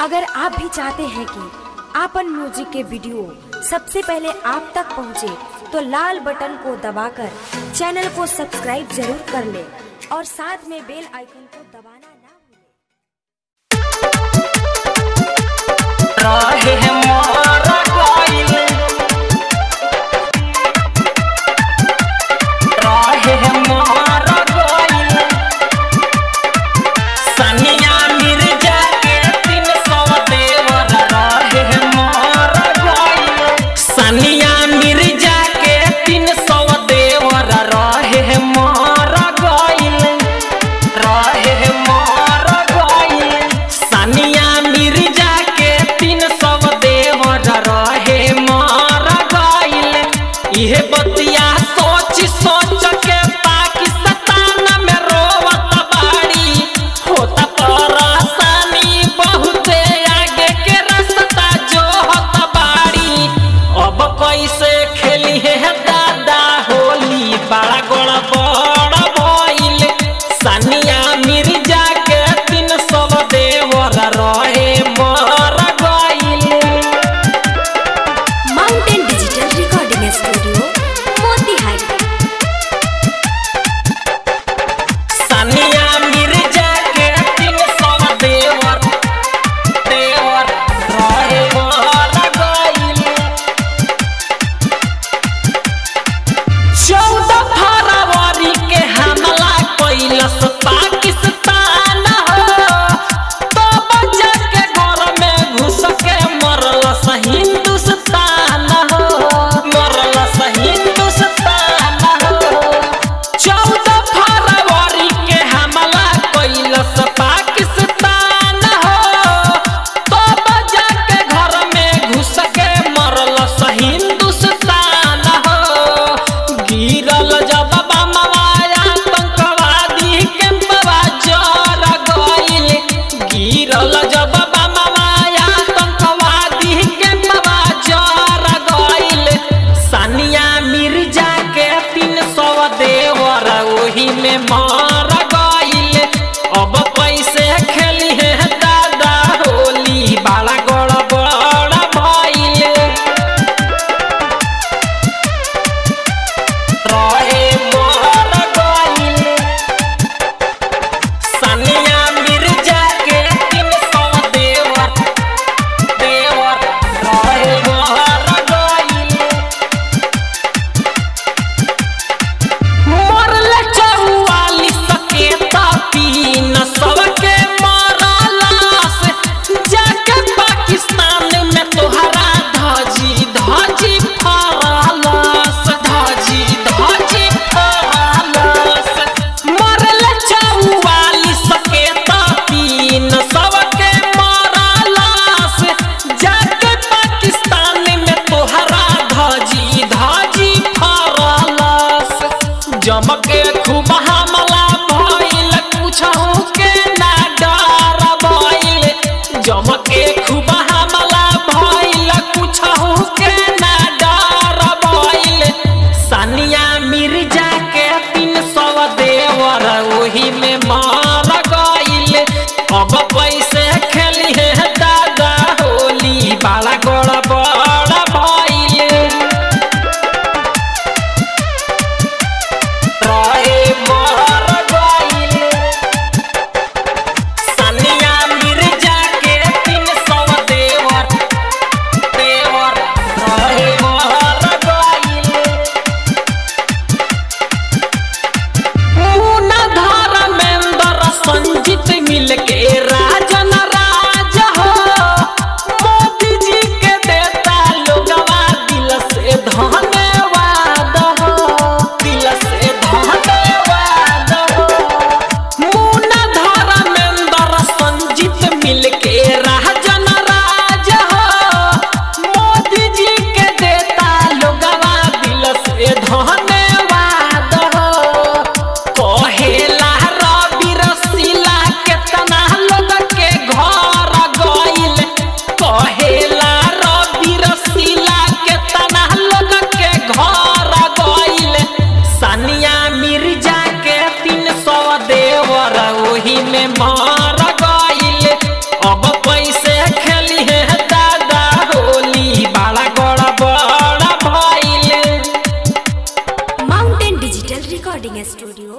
अगर आप भी चाहते हैं कि आपन म्यूजिक के वीडियो सबसे पहले आप तक पहुंचे, तो लाल बटन को दबाकर चैनल को सब्सक्राइब जरूर कर ले और साथ में बेल आइकन को दबाना ना ये बतिया सोच सोच के पाकिस्तान में रोवत बाड़ी, होता परेशानी बहुत आगे के रास्ता जोहत बाड़ी। अब कैसे खेली है दादा होली, बड़ा गड़बड़ भइल। सानिया मिर्जा के 300 देवर रहे मर गइल। Mountain digital recording studio Motihari. Sania Mirza के 300 देवर रहे मर गइल। 14 फरवरी के हमला कैलस पाकिस्तान हो, तो बजा के घर में घुस के मरलस हिंदुस्तान हो, मरलस हिंदुस्तान हो। 14 फरवरी के हमला कैलस पाकिस्तान हो, तो बजा के घर में घुस के मरलस हिंदुस्तान हो। गिरल जब बमवाया आतंकवादी के जर गइल, गिरल जब बमवाया आतंकवादी के जर गइल। सानिया मिर्जा के 300 देवर ओही में मर गइल। अब कैसे खेली है दादा होली, बड़ा गड़बड़ भइल। रहे मर गइल। सानिया मिर्जा के 300 देवर रहे मर गइल। मरले 44 के तीन सबके मरलास, जाके पाकिस्तान में तोहरा धजी फरलस, धजी फरलस। मरले 44 के तीन सबके मरलास, जाके पाकिस्तान में तोहरा धजी फरलस। जमके खूब हमला भइल, कुछहु के ना डर भइल। जमके खूब हमला भइल, कुछहु के ना डर भइल। सानिया मिर्जा के 300 देवर ओही में मर गइल। अब कैसे खेली है दादा होली, बड़ा गड़बड़ भइल। रहे मर गइल। सानिया मिर्जा के 300 देवर रहे मर गइल। मुन्ना धर्मेंद्र संजीत मिलके Rajan Raj digital recording studio